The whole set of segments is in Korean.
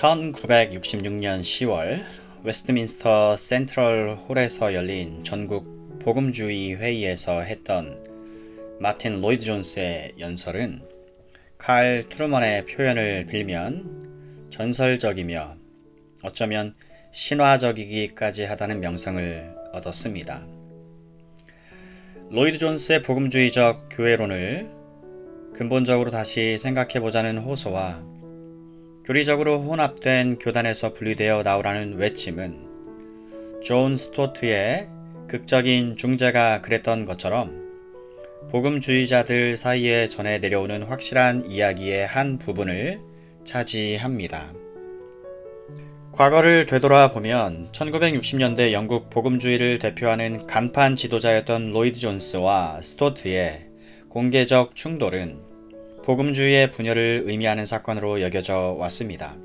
1966년 10월 웨스트민스터 센트럴 홀에서 열린 전국 복음주의 회의에서 했던 마틴 로이드 존스의 연설은 칼 트루먼의 표현을 빌면 전설적이며 어쩌면 신화적이기까지 하다는 명성을 얻었습니다. 로이드 존스의 복음주의적 교회론을 근본적으로 다시 생각해보자는 호소와 교리적으로 혼합된 교단에서 분리되어 나오라는 외침은 존 스토트의 극적인 중재가 그랬던 것처럼 복음주의자들 사이에 전해 내려오는 확실한 이야기의 한 부분을 차지합니다. 과거를 되돌아보면 1960년대 영국 복음주의를 대표하는 간판 지도자였던 로이드 존스와 스토트의 공개적 충돌은 복음주의의 분열을 의미하는 사건으로 여겨져 왔습니다.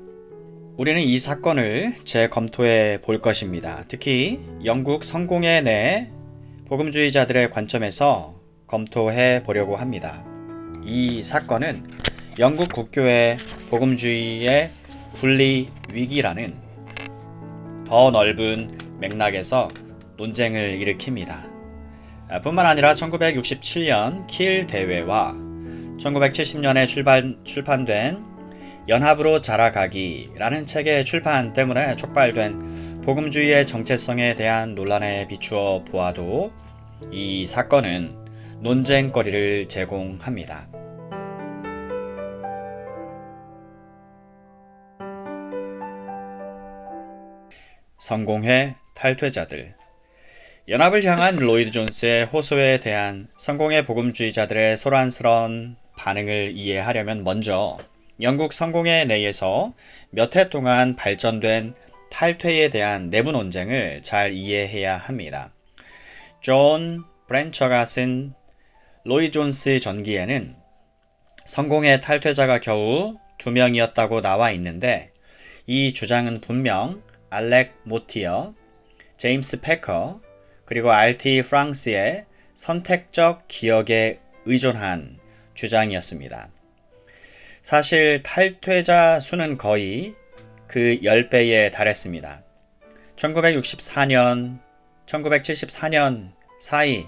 우리는 이 사건을 재검토해 볼 것입니다. 특히 영국 성공회 내 복음주의자들의 관점에서 검토해 보려고 합니다. 이 사건은 영국 국교의 복음주의의 분리 위기라는 더 넓은 맥락에서 논쟁을 일으킵니다. 뿐만 아니라 1967년 킬 대회와 1970년에 출판된 연합으로 자라가기라는 책의 출판 때문에 촉발된 복음주의의 정체성에 대한 논란에 비추어 보아도 이 사건은 논쟁거리를 제공합니다. 성공회 탈퇴자들. 연합을 향한 로이드 존스의 호소에 대한 성공회 복음주의자들의 소란스러운 반응을 이해하려면 먼저 영국 성공회 내에서 몇 해 동안 발전된 탈퇴에 대한 내부 논쟁을 잘 이해해야 합니다. 존 브랜처가 쓴 로이드 존스 전기에는 성공회 탈퇴자가 겨우 2명이었다고 나와 있는데 이 주장은 분명 알렉 모티어, 제임스 패커, 그리고 R.T. 프랑스의 선택적 기억에 의존한 주장이었습니다. 사실 탈퇴자 수는 거의 그 10배에 달했습니다. 1964년, 1974년 사이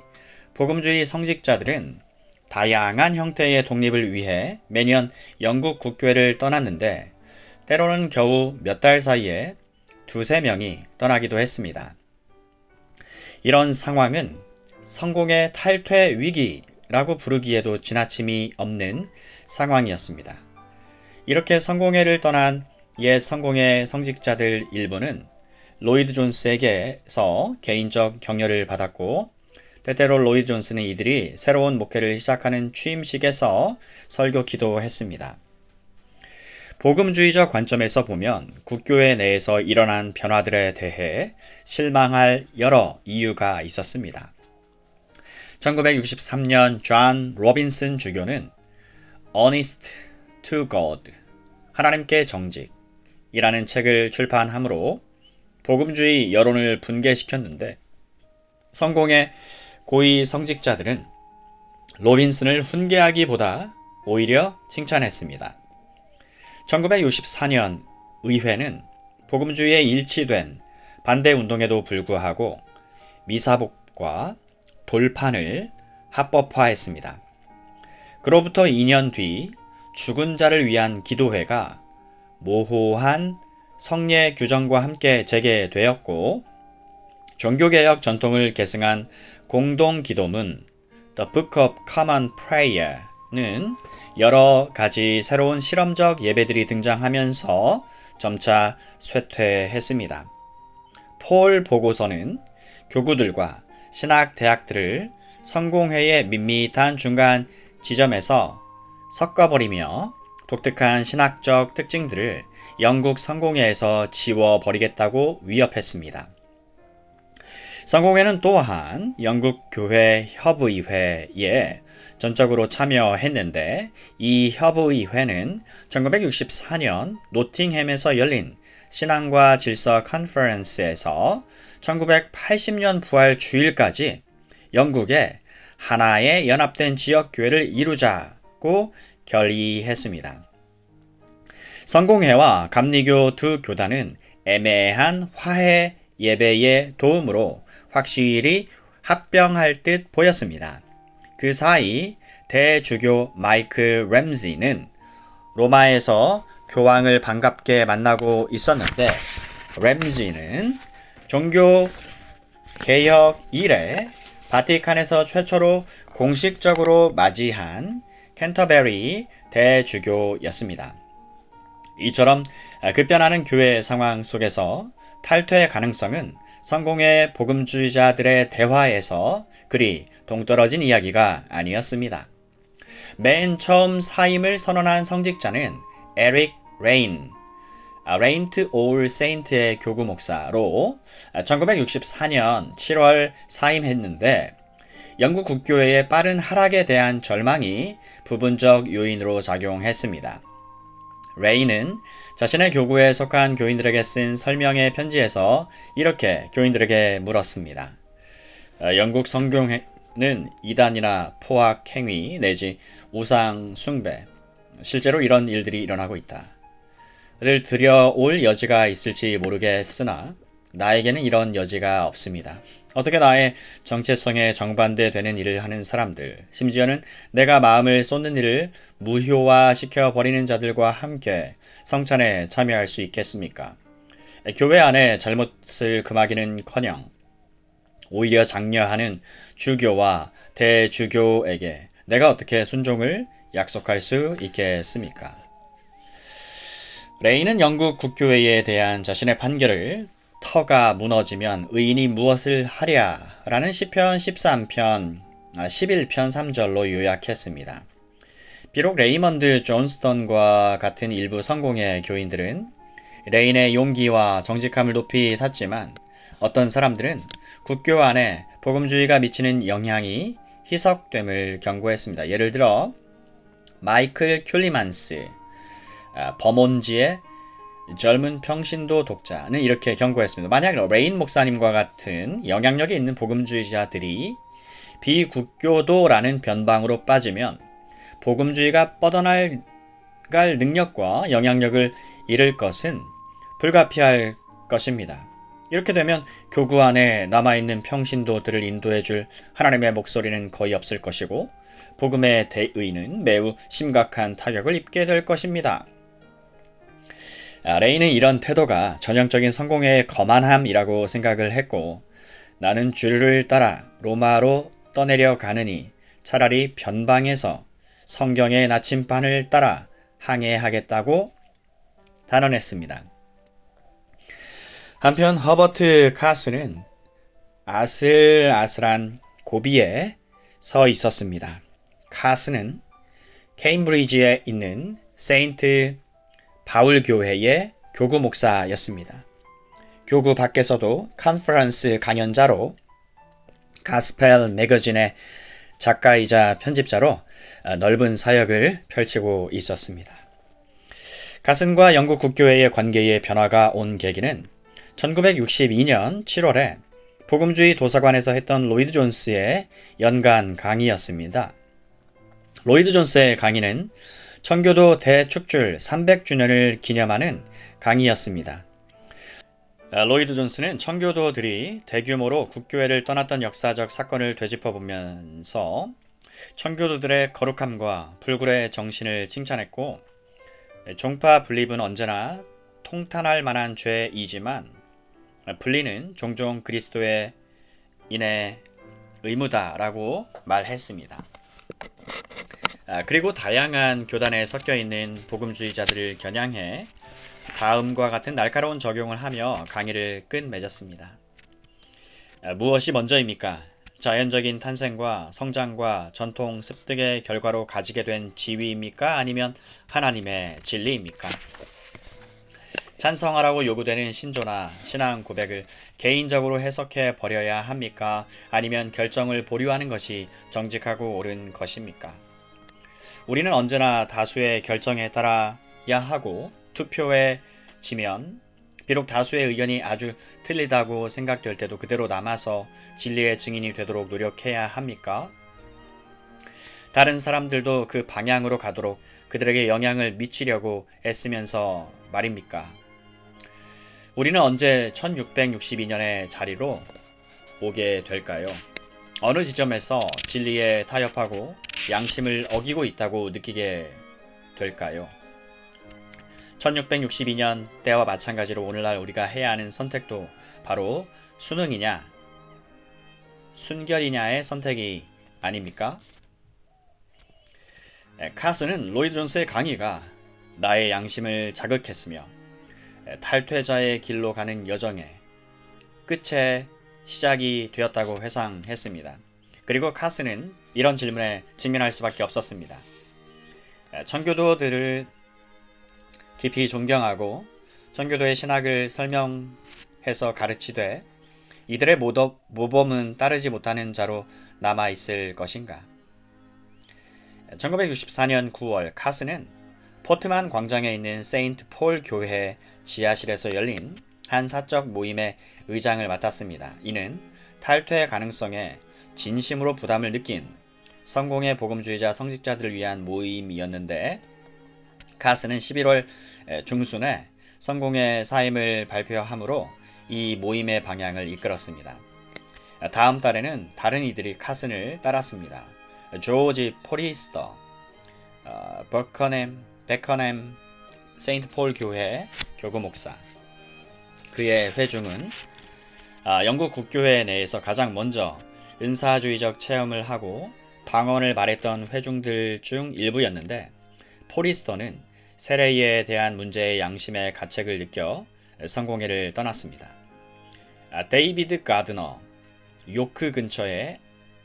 복음주의 성직자들은 다양한 형태의 독립을 위해 매년 영국 국교회를 떠났는데 때로는 겨우 몇 달 사이에 2-3명이 떠나기도 했습니다. 이런 상황은 성공의 탈퇴 위기라고 부르기에도 지나침이 없는 상황이었습니다. 이렇게 성공회를 떠난 옛 성공회 성직자들 일부는 로이드 존스에게서 개인적 격려를 받았고 때때로 로이드 존스는 이들이 새로운 목회를 시작하는 취임식에서 설교 기도했습니다. 복음주의적 관점에서 보면 국교회 내에서 일어난 변화들에 대해 실망할 여러 이유가 있었습니다. 1963년 존 로빈슨 주교는 Honest to God, 하나님께 정직이라는 책을 출판하므로 복음주의 여론을 분개시켰는데 성공의 고위 성직자들은 로빈슨을 훈계하기보다 오히려 칭찬했습니다. 1964년 의회는 복음주의에 일치된 반대운동에도 불구하고 미사복과 돌판을 합법화했습니다. 그로부터 2년 뒤 죽은 자를 위한 기도회가 모호한 성례 규정과 함께 재개되었고 종교개혁 전통을 계승한 공동기도문 The Book of Common Prayer는 여러 가지 새로운 실험적 예배들이 등장하면서 점차 쇠퇴했습니다. 폴 보고서는 교구들과 신학대학들을 성공회의 밋밋한 중간 지점에서 섞어버리며 독특한 신학적 특징들을 영국 성공회에서 지워버리겠다고 위협했습니다. 성공회는 또한 영국 교회 협의회에 전적으로 참여했는데 이 협의회는 1964년 노팅햄에서 열린 신앙과 질서 컨퍼런스에서 1980년 부활 주일까지 영국의 하나의 연합된 지역교회를 이루자고 결의했습니다. 성공회와 감리교 두 교단은 애매한 화해 예배의 도움으로 확실히 합병할 듯 보였습니다. 그 사이 대주교 마이클 램지는 로마에서 교황을 반갑게 만나고 있었는데, 램지는 종교 개혁 이래 바티칸에서 최초로 공식적으로 맞이한 캔터베리 대주교였습니다. 이처럼 급변하는 교회 상황 속에서 탈퇴 가능성은 성공의 복음주의자들의 대화에서 그리 동떨어진 이야기가 아니었습니다. 맨 처음 사임을 선언한 성직자는 에릭 레인, 레인트 올 세인트의 교구 목사로 1964년 7월 사임했는데, 영국 국교회의 빠른 하락에 대한 절망이 부분적 요인으로 작용했습니다. 레인은 자신의 교구에 속한 교인들에게 쓴 설명의 편지에서 이렇게 교인들에게 물었습니다. 영국 성경은 이단이나 포악 행위 내지 우상 숭배, 실제로 이런 일들이 일어나고 있다. 를 들여올 여지가 있을지 모르겠으나 나에게는 이런 여지가 없습니다. 어떻게 나의 정체성에 정반대되는 일을 하는 사람들, 심지어는 내가 마음을 쏟는 일을 무효화시켜 버리는 자들과 함께 성찬에 참여할 수 있겠습니까? 교회 안에 잘못을 금하기는커녕 오히려 장려하는 주교와 대주교에게 내가 어떻게 순종을 약속할 수 있겠습니까? 레인은 영국 국교회에 대한 자신의 판결을 터가 무너지면 의인이 무엇을 하랴 라는 시편 13편 11편 3절로 요약했습니다. 비록 레이먼드 존스턴과 같은 일부 성공의 교인들은 레인의 용기와 정직함을 높이 샀지만, 어떤 사람들은 국교 안에 복음주의가 미치는 영향이 희석됨을 경고했습니다. 예를 들어 마이클 큘리만스, 버몬지의 젊은 평신도 독자는 이렇게 경고했습니다. 만약 레인 목사님과 같은 영향력이 있는 복음주의자들이 비국교도라는 변방으로 빠지면 복음주의가 뻗어나갈 능력과 영향력을 잃을 것은 불가피할 것입니다. 이렇게 되면 교구 안에 남아있는 평신도들을 인도해줄 하나님의 목소리는 거의 없을 것이고, 복음의 대의는 매우 심각한 타격을 입게 될 것입니다. 레인은 이런 태도가 전형적인 성공의 거만함이라고 생각을 했고, 나는 주를 따라 로마로 떠내려 가느니 차라리 변방에서 성경의 나침반을 따라 항해하겠다고 단언했습니다. 한편 허버트 카스는 아슬아슬한 고비에 서 있었습니다. 카스는 케임브리지에 있는 세인트 바울 교회의 교구 목사였습니다. 교구 밖에서도 컨퍼런스 강연자로 가스펠 매거진의 작가이자 편집자로 넓은 사역을 펼치고 있었습니다. 카슨과 영국 국교회의 관계의 변화가 온 계기는 1962년 7월에 복음주의 도서관에서 했던 로이드 존스의 연간 강의였습니다. 로이드 존스의 강의는 청교도 대축줄 300주년을 기념하는 강의였습니다. 로이드 존스는 청교도들이 대규모로 국교회를 떠났던 역사적 사건을 되짚어보면서 청교도들의 거룩함과 불굴의 정신을 칭찬했고, 종파 분립은 언제나 통탄할 만한 죄이지만 분리는 종종 그리스도의 인의 의무다라고 말했습니다. 그리고 다양한 교단에 섞여있는 복음주의자들을 겨냥해 다음과 같은 날카로운 적용을 하며 강의를 끝맺었습니다. 무엇이 먼저입니까? 자연적인 탄생과 성장과 전통 습득의 결과로 가지게 된 지위입니까? 아니면 하나님의 진리입니까? 찬성하라고 요구되는 신조나 신앙 고백을 개인적으로 해석해 버려야 합니까? 아니면 결정을 보류하는 것이 정직하고 옳은 것입니까? 우리는 언제나 다수의 결정에 따라야 하고, 투표에 지면 비록 다수의 의견이 아주 틀리다고 생각될 때도 그대로 남아서 진리의 증인이 되도록 노력해야 합니까? 다른 사람들도 그 방향으로 가도록 그들에게 영향을 미치려고 애쓰면서 말입니까? 우리는 언제 1662년의 자리로 오게 될까요? 어느 지점에서 진리에 타협하고 양심을 어기고 있다고 느끼게 될까요? 1662년 때와 마찬가지로 오늘날 우리가 해야 하는 선택도 바로 순응이냐, 순결이냐의 선택이 아닙니까? 카스는 로이드 존스의 강의가 나의 양심을 자극했으며 탈퇴자의 길로 가는 여정의 끝의 시작이 되었다고 회상했습니다. 그리고 카스는 이런 질문에 직면할 수밖에 없었습니다. 청교도들을 깊이 존경하고 청교도의 신학을 설명해서 가르치되 이들의 모범은 따르지 못하는 자로 남아있을 것인가? 1964년 9월 카스는 포트만 광장에 있는 세인트 폴 교회 지하실에서 열린 한 사적 모임의 의장을 맡았습니다. 이는 탈퇴 가능성에 진심으로 부담을 느낀 성공의 복음주의자 성직자들을 위한 모임이었는데 카스는 11월 중순에 성공의 사임을 발표하므로 이 모임의 방향을 이끌었습니다. 다음 달에는 다른 이들이 카슨을 따랐습니다. 조지 포리스터, 베커넴 세인트 폴 교회 교구 목사. 그의 회중은 영국 국교회 내에서 가장 먼저 은사주의적 체험을 하고 방언을 말했던 회중들 중 일부였는데 포리스터는 세례에 대한 문제의 양심의 가책을 느껴 성공회를 떠났습니다. 데이비드 가드너, 요크 근처의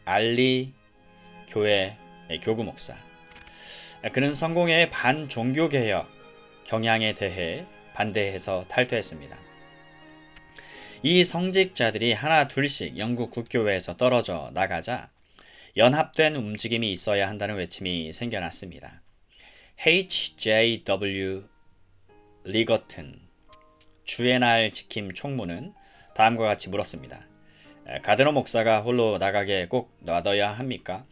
알리 교회 교구 목사. 그는 성공회의 반종교개혁 경향에 대해 반대해서 탈퇴했습니다. 이 성직자들이 하나 둘씩 영국 국교회에서 떨어져 나가자 연합된 움직임이 있어야 한다는 외침이 생겨났습니다. H.J.W. 리거튼 주의 날 지킴 총무는 다음과 같이 물었습니다. 가드너 목사가 홀로 나가게 꼭 놔둬야 합니까?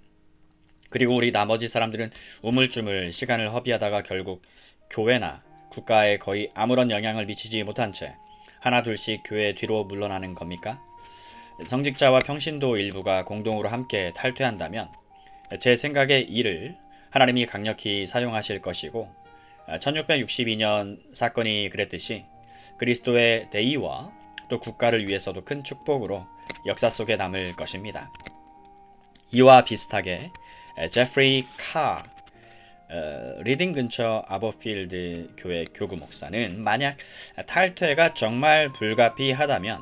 그리고 우리 나머지 사람들은 우물쭈물 시간을 허비하다가 결국 교회나 국가에 거의 아무런 영향을 미치지 못한 채 하나 둘씩 교회 뒤로 물러나는 겁니까? 성직자와 평신도 일부가 공동으로 함께 탈퇴한다면 제 생각에 이를 하나님이 강력히 사용하실 것이고 1662년 사건이 그랬듯이 그리스도의 대의와 또 국가를 위해서도 큰 축복으로 역사 속에 남을 것입니다. 이와 비슷하게 제프리 카 리딩 근처 아버필드 교회 교구 목사는 만약 탈퇴가 정말 불가피하다면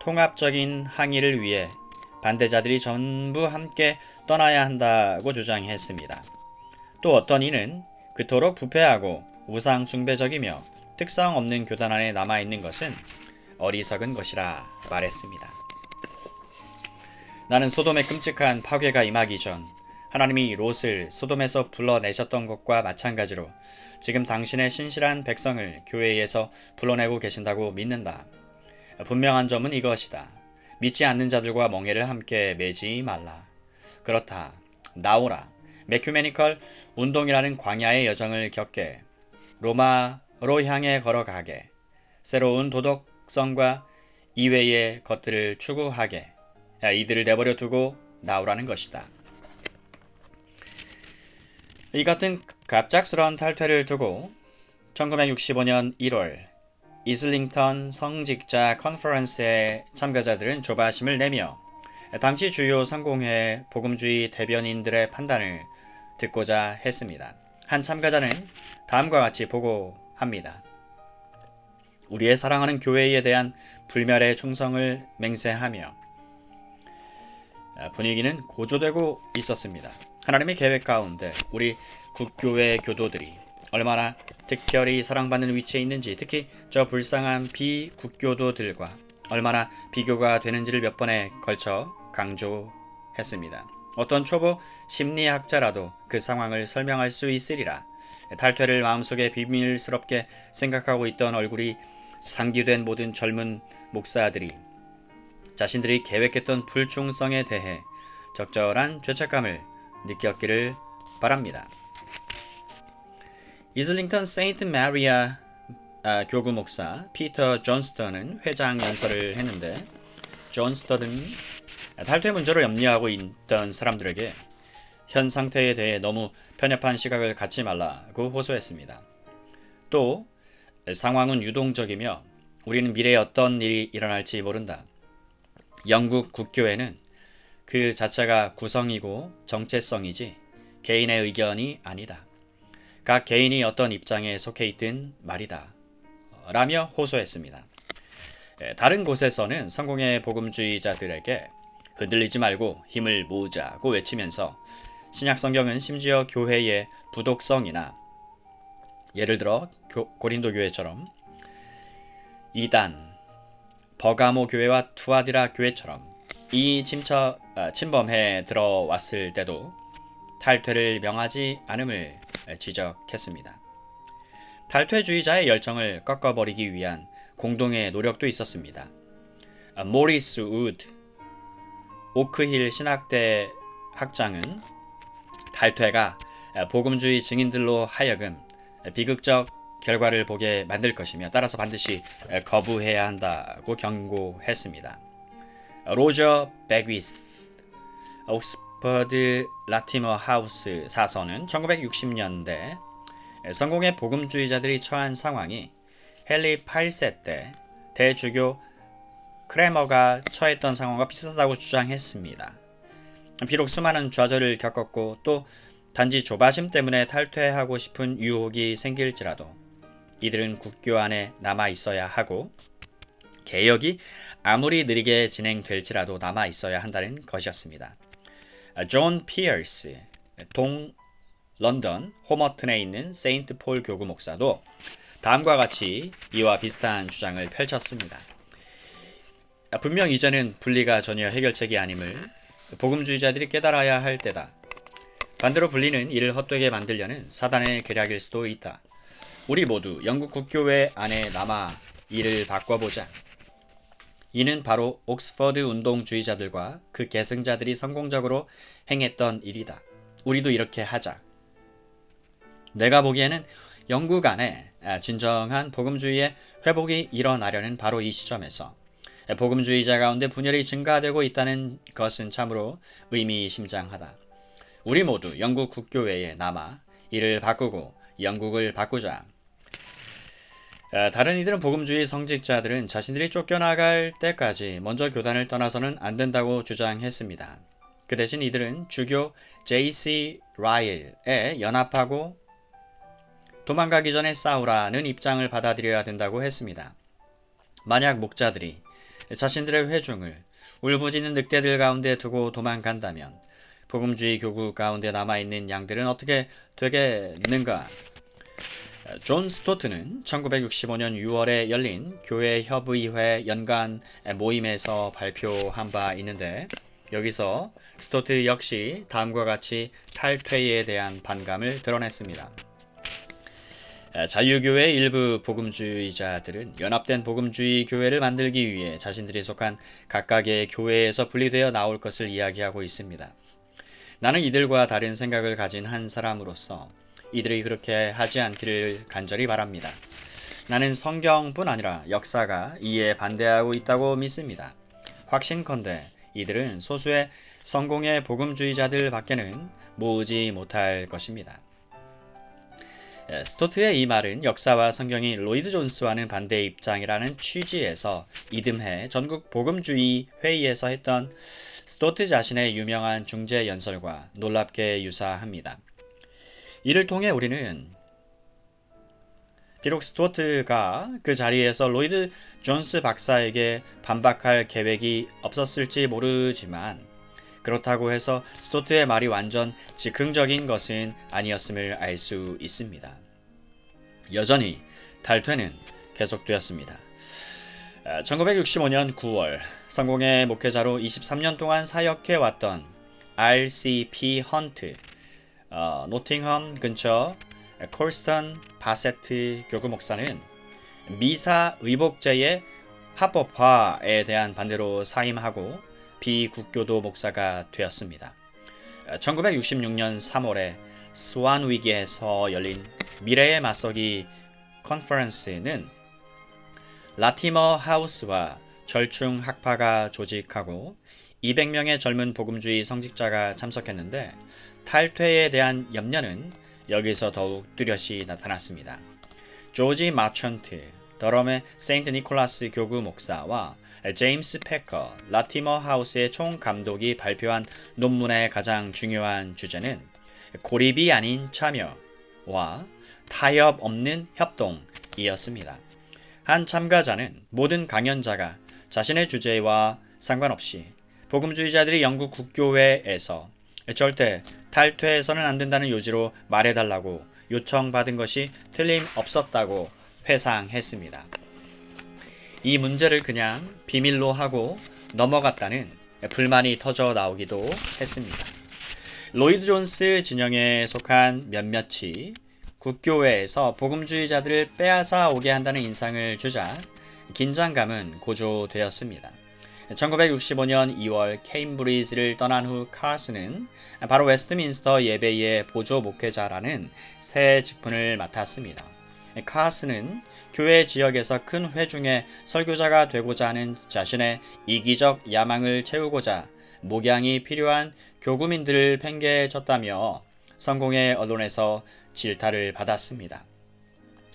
통합적인 항의를 위해 반대자들이 전부 함께 떠나야 한다고 주장했습니다. 또 어떤 이는 그토록 부패하고 우상 숭배적이며 특성 없는 교단 안에 남아있는 것은 어리석은 것이라 말했습니다. 나는 소돔의 끔찍한 파괴가 임하기 전 하나님이 롯을 소돔에서 불러내셨던 것과 마찬가지로 지금 당신의 신실한 백성을 교회에서 불러내고 계신다고 믿는다. 분명한 점은 이것이다. 믿지 않는 자들과 멍에를 함께 매지 말라. 그렇다. 나오라. 메큐메니컬 운동이라는 광야의 여정을 겪게. 로마로 향해 걸어가게. 새로운 도덕성과 이외의 것들을 추구하게. 이들을 내버려 두고 나오라는 것이다. 이 같은 갑작스러운 탈퇴를 두고 1965년 1월 이슬링턴 성직자 컨퍼런스의 참가자들은 조바심을 내며 당시 주요 성공회 복음주의 대변인들의 판단을 듣고자 했습니다. 한 참가자는 다음과 같이 보고합니다. 우리의 사랑하는 교회에 대한 불멸의 충성을 맹세하며 분위기는 고조되고 있었습니다. 하나님의 계획 가운데 우리 국교회 교도들이 얼마나 특별히 사랑받는 위치에 있는지, 특히 저 불쌍한 비국교도들과 얼마나 비교가 되는지를 몇 번에 걸쳐 강조했습니다. 어떤 초보 심리학자라도 그 상황을 설명할 수 있으리라. 탈퇴를 마음속에 비밀스럽게 생각하고 있던 얼굴이 상기된 모든 젊은 목사들이 자신들이 계획했던 불충성에 대해 적절한 죄책감을 느꼈기를 바랍니다. 이슬링턴 세인트 마리아 교구 목사 피터 존스턴은 회장 연설을 했는데, 존스턴은 탈퇴 문제로 염려하고 있던 사람들에게 현 상태에 대해 너무 편협한 시각을 갖지 말라고 호소했습니다. 또 상황은 유동적이며 우리는 미래에 어떤 일이 일어날지 모른다. 영국 국교회는 그 자체가 구성이고 정체성이지 개인의 의견이 아니다. 각 개인이 어떤 입장에 속해 있든 말이다. 라며 호소했습니다. 다른 곳에서는 성공의 복음주의자들에게 흔들리지 말고 힘을 모으자고 외치면서 신약성경은 심지어 교회의 부독성이나 예를 들어 고린도 교회처럼 이단, 버가모 교회와 투아디라 교회처럼 이 침범해 들어왔을 때도 탈퇴를 명하지 않음을 지적했습니다. 탈퇴주의자의 열정을 꺾어버리기 위한 공동의 노력도 있었습니다. 모리스 우드, 오크힐 신학대 학장은 탈퇴가 복음주의 증인들로 하여금 비극적 결과를 보게 만들 것이며 따라서 반드시 거부해야 한다고 경고했습니다. 로저 베귀스, 옥스퍼드 라티머 하우스 사서는 1960년대 성공의 복음주의자들이 처한 상황이 헨리 8세 때 대주교 크레머가 처했던 상황과 비슷하다고 주장했습니다. 비록 수많은 좌절을 겪었고 또 단지 조바심 때문에 탈퇴하고 싶은 유혹이 생길지라도 이들은 국교 안에 남아 있어야 하고 개혁이 아무리 느리게 진행될지라도 남아 있어야 한다는 것이었습니다. 존 피어스, 동 런던 호머튼에 있는 세인트 폴 교구 목사도 다음과 같이 이와 비슷한 주장을 펼쳤습니다. 분명 이제는 분리가 전혀 해결책이 아님을 복음주의자들이 깨달아야 할 때다. 반대로 분리는 이를 헛되게 만들려는 사단의 계략일 수도 있다. 우리 모두 영국 국교회 안에 남아 이를 바꿔보자. 이는 바로 옥스퍼드 운동주의자들과 그 계승자들이 성공적으로 행했던 일이다. 우리도 이렇게 하자. 내가 보기에는 영국 안에 진정한 복음주의의 회복이 일어나려는 바로 이 시점에서 복음주의자 가운데 분열이 증가되고 있다는 것은 참으로 의미심장하다. 우리 모두 영국 국교회에 남아 이를 바꾸고 영국을 바꾸자. 다른 이들은 복음주의 성직자들은 자신들이 쫓겨나갈 때까지 먼저 교단을 떠나서는 안 된다고 주장했습니다. 그 대신 이들은 주교 J.C. 라일에 연합하고 도망가기 전에 싸우라는 입장을 받아들여야 된다고 했습니다. 만약 목자들이 자신들의 회중을 울부짖는 늑대들 가운데 두고 도망간다면 복음주의 교구 가운데 남아있는 양들은 어떻게 되겠는가? 존 스토트는 1965년 6월에 열린 교회 협의회 연간 모임에서 발표한 바 있는데 여기서 스토트 역시 다음과 같이 탈퇴에 대한 반감을 드러냈습니다. 자유교회 일부 복음주의자들은 연합된 복음주의 교회를 만들기 위해 자신들이 속한 각각의 교회에서 분리되어 나올 것을 이야기하고 있습니다. 나는 이들과 다른 생각을 가진 한 사람으로서 이들이 그렇게 하지 않기를 간절히 바랍니다. 나는 성경뿐 아니라 역사가 이에 반대하고 있다고 믿습니다. 확신컨대 이들은 소수의 성공의 복음주의자들 밖에는 모으지 못할 것입니다. 스토트의 이 말은 역사와 성경이 로이드 존스와는 반대 입장이라는 취지에서 이듬해 전국 복음주의 회의에서 했던 스토트 자신의 유명한 중재 연설과 놀랍게 유사합니다. 이를 통해 우리는 비록 스토트가 그 자리에서 로이드 존스 박사에게 반박할 계획이 없었을지 모르지만 그렇다고 해서 스토트의 말이 완전 즉흥적인 것은 아니었음을 알 수 있습니다. 여전히 탈퇴는 계속되었습니다. 1965년 9월 성공의 목회자로 23년 동안 사역해왔던 R.C.P. 헌트, 노팅엄 근처 콜스턴 바세트 교구 목사는 미사 의복제의 합법화에 대한 반대로 사임하고 비국교도 목사가 되었습니다. 1966년 3월에 스완위기에서 열린 미래의 맞서기 컨퍼런스는 라티머 하우스와 절충 학파가 조직하고 200명의 젊은 복음주의 성직자가 참석했는데 탈퇴에 대한 염려는 여기서 더욱 뚜렷이 나타났습니다. 조지 마천트, 더럼의 세인트 니콜라스 교구 목사와 제임스 패커, 라티머 하우스의 총감독이 발표한 논문의 가장 중요한 주제는 고립이 아닌 참여와 타협 없는 협동이었습니다. 한 참가자는 모든 강연자가 자신의 주제와 상관없이 복음주의자들이 영국 국교회에서 절대 탈퇴해서는 안 된다는 요지로 말해달라고 요청받은 것이 틀림없었다고 회상했습니다. 이 문제를 그냥 비밀로 하고 넘어갔다는 불만이 터져 나오기도 했습니다. 로이드 존스 진영에 속한 몇몇이 국교회에서 복음주의자들을 빼앗아 오게 한다는 인상을 주자 긴장감은 고조되었습니다. 1965년 2월 케임브리지를 떠난 후 카슨은 바로 웨스트민스터 예배의 보조 목회자라는 새 직분을 맡았습니다. 카슨은 교회 지역에서 큰 회중의 설교자가 되고자 하는 자신의 이기적 야망을 채우고자 목양이 필요한 교구민들을 팽개쳤다며 성공의 언론에서 질타를 받았습니다.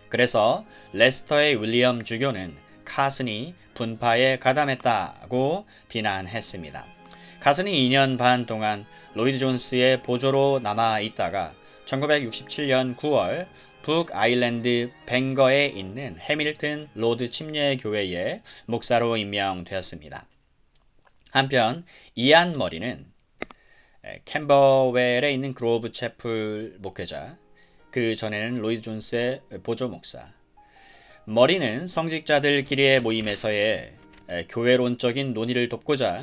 그래서 레스터의 윌리엄 주교는 카슨이 분파에 가담했다고 비난했습니다. 카슨이 2년 반 동안 로이드 존스의 보조로 남아 있다가 1967년 9월 북 아일랜드 벵거에 있는 해밀튼 로드 침례 교회의 목사로 임명되었습니다. 한편 이안 머리는 캠버웰에 있는 그로브 채플 목회자, 그 전에는 로이드 존스의 보조 목사. 머리는 성직자들끼리의 모임에서의 교회론적인 논의를 돕고자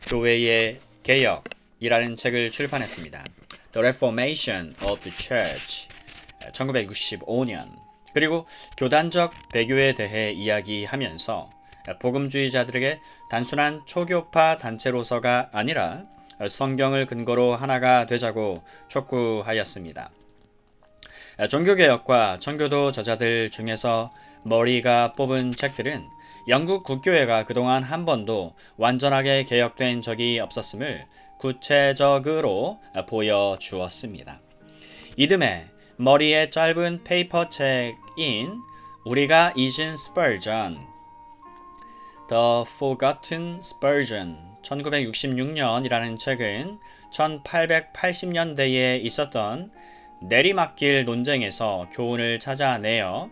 교회의 개혁이라는 책을 출판했습니다. The Reformation of the Church 1965년. 그리고 교단적 배교에 대해 이야기하면서 복음주의자들에게 단순한 초교파 단체로서가 아니라 성경을 근거로 하나가 되자고 촉구하였습니다. 종교개혁과 청교도 저자들 중에서 머리가 뽑은 책들은 영국 국교회가 그동안 한 번도 완전하게 개혁된 적이 없었음을 구체적으로 보여주었습니다. 이듬해 머리의 짧은 페이퍼 책인 우리가 잊은 스펄전, The Forgotten Spurgeon 1966년이라는 책은 1880년대에 있었던 내리막길 논쟁에서 교훈을 찾아내어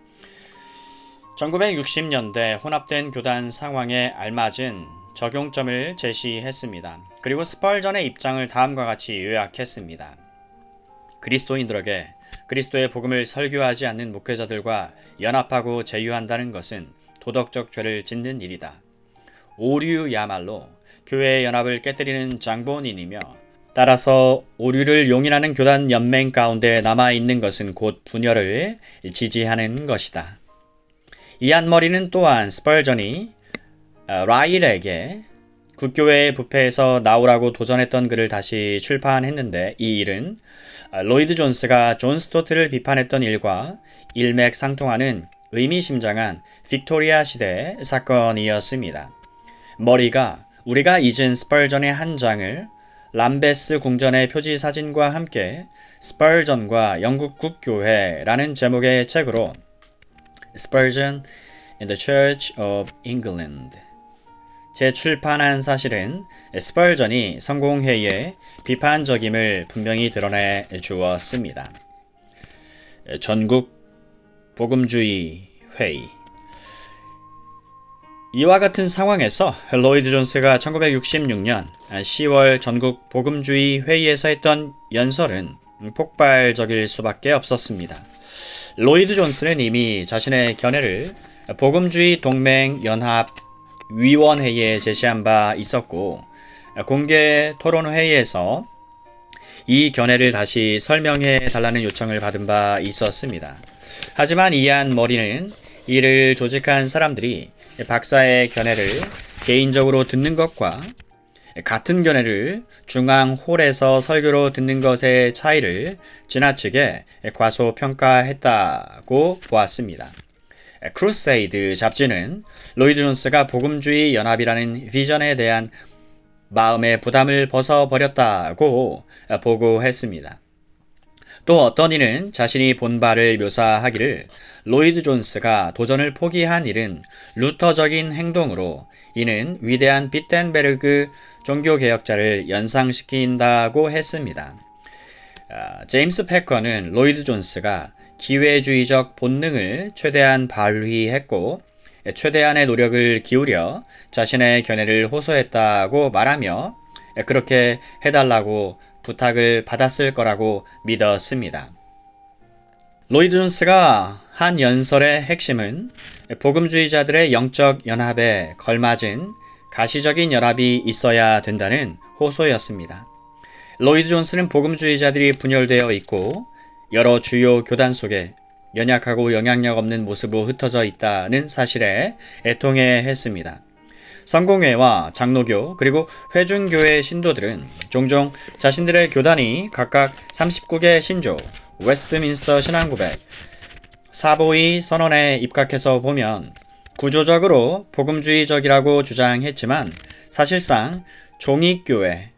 1960년대 혼합된 교단 상황에 알맞은 적용점을 제시했습니다. 그리고 스펄전의 입장을 다음과 같이 요약했습니다. 그리스도인들에게 그리스도의 복음을 설교하지 않는 목회자들과 연합하고 제휴한다는 것은 도덕적 죄를 짓는 일이다. 오류야말로 교회의 연합을 깨뜨리는 장본인이며 따라서 오류를 용인하는 교단 연맹 가운데 남아있는 것은 곧 분열을 지지하는 것이다. 이안 머리는 또한 스펄전이 라일에게 국교회의 부패에서 나오라고 도전했던 글을 다시 출판했는데 이 일은 로이드 존스가 존 스토트를 비판했던 일과 일맥상통하는 의미심장한 빅토리아 시대 사건이었습니다. 머리가 우리가 잊은 스펄전의 한 장을 람베스 궁전의 표지 사진과 함께 스펄전과 영국 국교회라는 제목의 책으로 Spurgeon in the Church of England 재출판한 사실은 스펄전이 성공회의에 비판적임을 분명히 드러내 주었습니다. 전국 복음주의 회의. 이와 같은 상황에서 로이드 존스가 1966년 10월 전국 복음주의 회의에서 했던 연설은 폭발적일 수밖에 없었습니다. 로이드 존스는 이미 자신의 견해를 복음주의 동맹 연합 위원회에 제시한 바 있었고 공개 토론 회의에서 이 견해를 다시 설명해 달라는 요청을 받은 바 있었습니다. 하지만 이안 머리는 이를 조직한 사람들이 박사의 견해를 개인적으로 듣는 것과 같은 견해를 중앙홀에서 설교로 듣는 것의 차이를 지나치게 과소평가했다고 보았습니다. 크루세이드 잡지는 로이드 존스가 복음주의 연합이라는 비전에 대한 마음의 부담을 벗어버렸다고 보고했습니다. 또 어떤 이는 자신이 본 바를 묘사하기를 로이드 존스가 도전을 포기한 일은 루터적인 행동으로 이는 위대한 비텐베르그 종교개혁자를 연상시킨다고 했습니다. 제임스 패커는 로이드 존스가 기회주의적 본능을 최대한 발휘했고 최대한의 노력을 기울여 자신의 견해를 호소했다고 말하며 그렇게 해달라고 부탁을 받았을 거라고 믿었습니다. 로이드 존스가 한 연설의 핵심은 복음주의자들의 영적 연합에 걸맞은 가시적인 연합이 있어야 된다는 호소였습니다. 로이드 존스는 복음주의자들이 분열되어 있고 여러 주요 교단 속에 연약하고 영향력 없는 모습으로 흩어져 있다는 사실에 애통해했습니다. 성공회와 장로교 그리고 회중교회 신도들은 종종 자신들의 교단이 각각 39개 신조, 웨스트민스터 신앙고백, 사보이 선언에 입각해서 보면 구조적으로 복음주의적이라고 주장했지만 사실상 종이교회에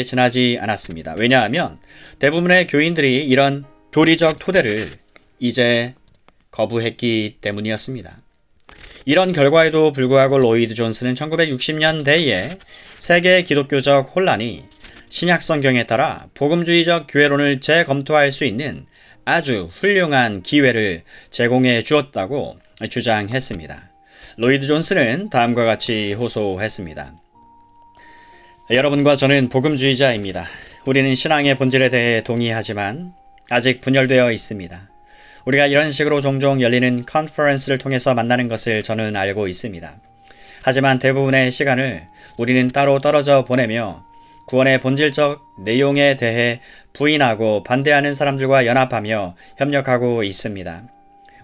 지나지 않았습니다. 왜냐하면 대부분의 교인들이 이런 교리적 토대를 이제 거부했기 때문이었습니다. 이런 결과에도 불구하고 로이드 존스는 1960년대에 세계 기독교적 혼란이 신약 성경에 따라 복음주의적 교회론을 재검토할 수 있는 아주 훌륭한 기회를 제공해 주었다고 주장했습니다. 로이드 존스는 다음과 같이 호소했습니다. 여러분과 저는 복음주의자입니다. 우리는 신앙의 본질에 대해 동의하지만 아직 분열되어 있습니다. 우리가 이런 식으로 종종 열리는 컨퍼런스를 통해서 만나는 것을 저는 알고 있습니다. 하지만 대부분의 시간을 우리는 따로 떨어져 보내며 구원의 본질적 내용에 대해 부인하고 반대하는 사람들과 연합하며 협력하고 있습니다.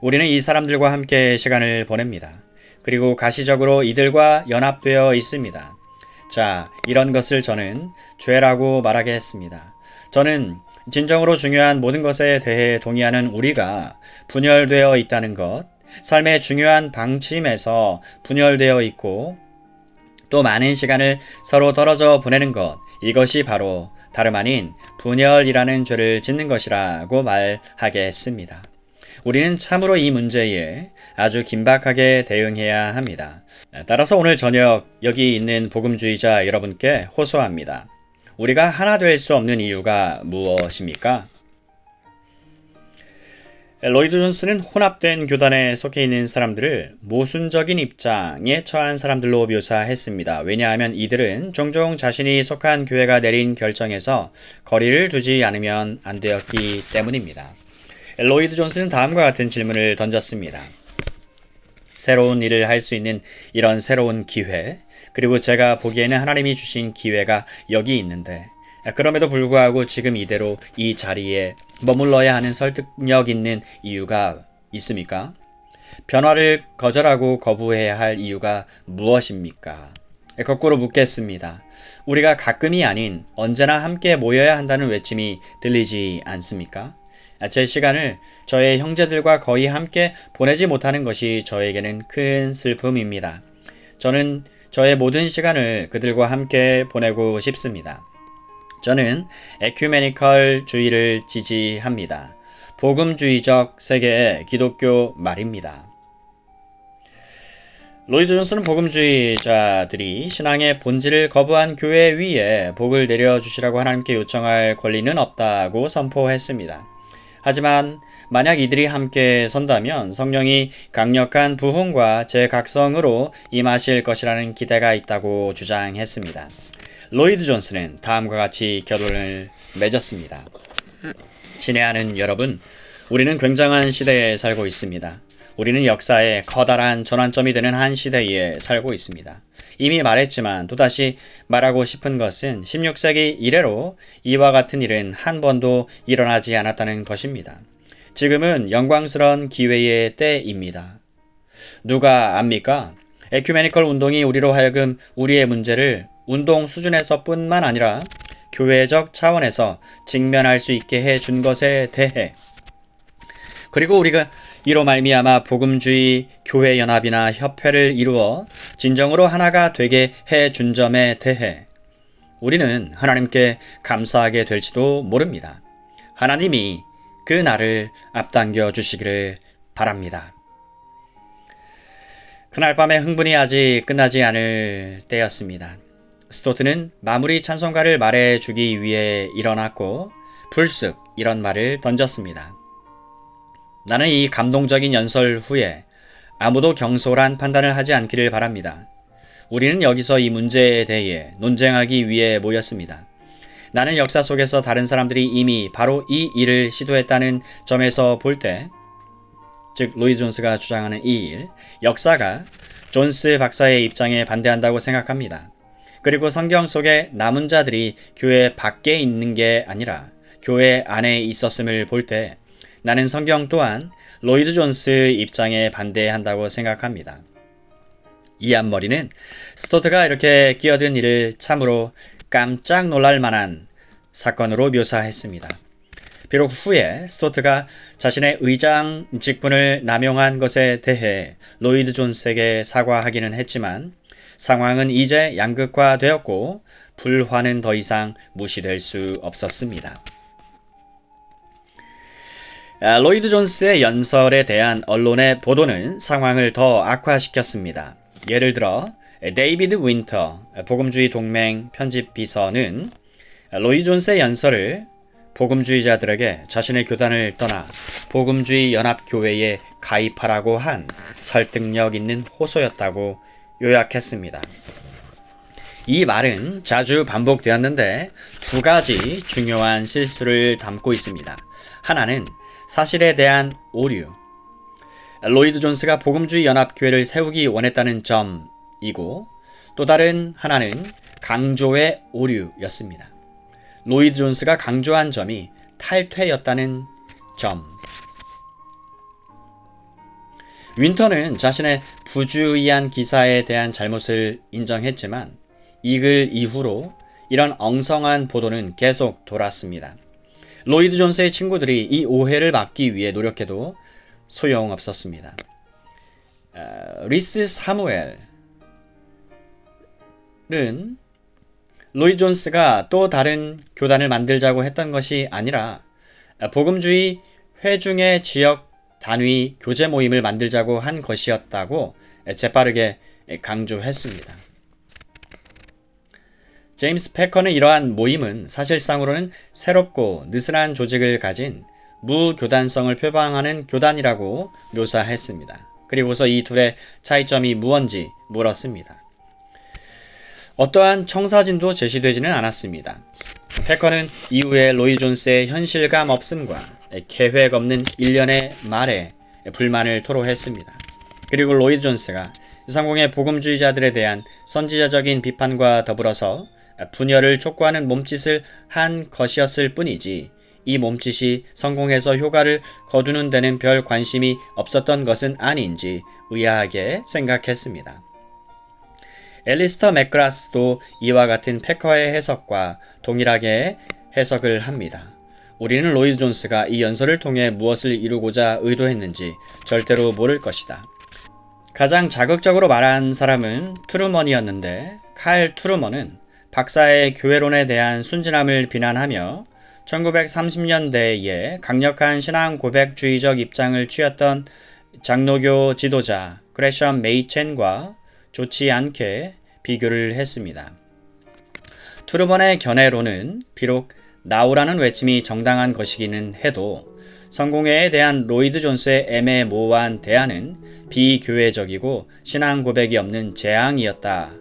우리는 이 사람들과 함께 시간을 보냅니다. 그리고 가시적으로 이들과 연합되어 있습니다. 자, 이런 것을 저는 죄라고 말하겠습니다. 저는 진정으로 중요한 모든 것에 대해 동의하는 우리가 분열되어 있다는 것, 삶의 중요한 방침에서 분열되어 있고 또 많은 시간을 서로 떨어져 보내는 것, 이것이 바로 다름 아닌 분열이라는 죄를 짓는 것이라고 말하겠습니다. 우리는 참으로 이 문제에 아주 긴박하게 대응해야 합니다. 따라서 오늘 저녁 여기 있는 복음주의자 여러분께 호소합니다. 우리가 하나 될 수 없는 이유가 무엇입니까? 로이드 존스는 혼합된 교단에 속해 있는 사람들을 모순적인 입장에 처한 사람들로 묘사했습니다. 왜냐하면 이들은 종종 자신이 속한 교회가 내린 결정에서 거리를 두지 않으면 안 되었기 때문입니다. 로이드 존스는 다음과 같은 질문을 던졌습니다. 새로운 일을 할 수 있는 이런 새로운 기회, 그리고 제가 보기에는 하나님이 주신 기회가 여기 있는데 그럼에도 불구하고 지금 이대로 이 자리에 머물러야 하는 설득력 있는 이유가 있습니까? 변화를 거절하고 거부해야 할 이유가 무엇입니까? 거꾸로 묻겠습니다. 우리가 가끔이 아닌 언제나 함께 모여야 한다는 외침이 들리지 않습니까? 제 시간을 저의 형제들과 거의 함께 보내지 못하는 것이 저에게는 큰 슬픔입니다. 저는 저의 모든 시간을 그들과 함께 보내고 싶습니다. 저는 에큐메니컬주의를 지지합니다. 복음주의적 세계의 기독교 말입니다. 로이드 존스는 복음주의자들이 신앙의 본질을 거부한 교회 위에 복을 내려주시라고 하나님께 요청할 권리는 없다고 선포했습니다. 하지만 만약 이들이 함께 선다면 성령이 강력한 부흥과 재각성으로 임하실 것이라는 기대가 있다고 주장했습니다. 로이드 존스는 다음과 같이 결론을 맺었습니다. 친애하는 여러분, 우리는 굉장한 시대에 살고 있습니다. 우리는 역사의 커다란 전환점이 되는 한 시대에 살고 있습니다. 이미 말했지만 또다시 말하고 싶은 것은 16세기 이래로 이와 같은 일은 한 번도 일어나지 않았다는 것입니다. 지금은 영광스러운 기회의 때입니다. 누가 압니까? 에큐메니컬 운동이 우리로 하여금 우리의 문제를 운동 수준에서뿐만 아니라 교회적 차원에서 직면할 수 있게 해준 것에 대해, 그리고 우리가 이로 말미암아 복음주의 교회 연합이나 협회를 이루어 진정으로 하나가 되게 해준 점에 대해 우리는 하나님께 감사하게 될지도 모릅니다. 하나님이 그 날을 앞당겨 주시기를 바랍니다. 그날 밤의 흥분이 아직 끝나지 않을 때였습니다. 스토트는 마무리 찬송가를 말해주기 위해 일어났고 불쑥 이런 말을 던졌습니다. 나는 이 감동적인 연설 후에 아무도 경솔한 판단을 하지 않기를 바랍니다. 우리는 여기서 이 문제에 대해 논쟁하기 위해 모였습니다. 나는 역사 속에서 다른 사람들이 이미 바로 이 일을 시도했다는 점에서 볼 때, 즉 로이드 존스가 주장하는 이 일, 역사가 존스 박사의 입장에 반대한다고 생각합니다. 그리고 성경 속에 남은 자들이 교회 밖에 있는 게 아니라 교회 안에 있었음을 볼 때 나는 성경 또한 로이드 존스 입장에 반대한다고 생각합니다. 이 앞머리는 스토트가 이렇게 끼어든 일을 참으로 깜짝 놀랄 만한 사건으로 묘사했습니다. 비록 후에 스토트가 자신의 의장 직분을 남용한 것에 대해 로이드 존스에게 사과하기는 했지만 상황은 이제 양극화되었고 불화는 더 이상 무시될 수 없었습니다. 로이드 존스의 연설에 대한 언론의 보도는 상황을 더 악화시켰습니다. 예를 들어 데이비드 윈터 복음주의 동맹 편집 비서는 로이드 존스의 연설을 복음주의자들에게 자신의 교단을 떠나 복음주의 연합교회에 가입하라고 한 설득력 있는 호소였다고 요약했습니다. 이 말은 자주 반복되었는데 두 가지 중요한 실수를 담고 있습니다. 하나는 사실에 대한 오류, 로이드 존스가 복음주의 연합교회를 세우기 원했다는 점이고, 또 다른 하나는 강조의 오류였습니다. 로이드 존스가 강조한 점이 탈퇴였다는 점. 윈터는 자신의 부주의한 기사에 대한 잘못을 인정했지만 이 글 이후로 이런 엉성한 보도는 계속 돌았습니다. 로이드 존스의 친구들이 이 오해를 막기 위해 노력해도 소용없었습니다. 리스 사무엘은 로이드 존스가 또 다른 교단을 만들자고 했던 것이 아니라 복음주의 회중의 지역 단위 교제 모임을 만들자고 한 것이었다고 재빠르게 강조했습니다. 제임스 패커는 이러한 모임은 사실상으로는 새롭고 느슨한 조직을 가진 무교단성을 표방하는 교단이라고 묘사했습니다. 그리고서 이 둘의 차이점이 무언지 물었습니다. 어떠한 청사진도 제시되지는 않았습니다. 패커는 이후에 로이드 존스의 현실감 없음과 계획 없는 일련의 말에 불만을 토로했습니다. 그리고 로이드 존스가 성공의 복음주의자들에 대한 선지자적인 비판과 더불어서 분열을 촉구하는 몸짓을 한 것이었을 뿐이지 이 몸짓이 성공해서 효과를 거두는 데는 별 관심이 없었던 것은 아닌지 의아하게 생각했습니다. 앨리스터 맥그라스도 이와 같은 패커의 해석과 동일하게 해석을 합니다. 우리는 로이드 존스가 이 연설을 통해 무엇을 이루고자 의도했는지 절대로 모를 것이다. 가장 자극적으로 말한 사람은 트루먼이었는데 칼 트루먼은 박사의 교회론에 대한 순진함을 비난하며 1930년대에 강력한 신앙 고백주의적 입장을 취했던 장로교 지도자 그레셔 메이첸과 좋지 않게 비교를 했습니다. 트루먼의 견해로는 비록 나오라는 외침이 정당한 것이기는 해도 성공회에 대한 로이드 존스의 애매모호한 대안은 비교회적이고 신앙 고백이 없는 재앙이었다.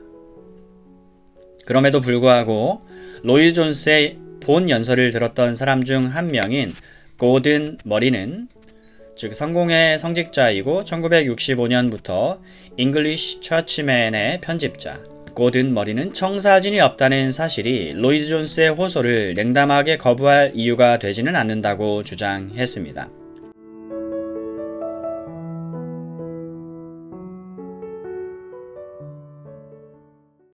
그럼에도 불구하고 로이드 존스의 본 연설을 들었던 사람 중 한 명인 고든 머리는, 즉 성공회 성직자이고 1965년부터 잉글리시 처치맨의 편집자 고든 머리는 청사진이 없다는 사실이 로이드 존스의 호소를 냉담하게 거부할 이유가 되지는 않는다고 주장했습니다.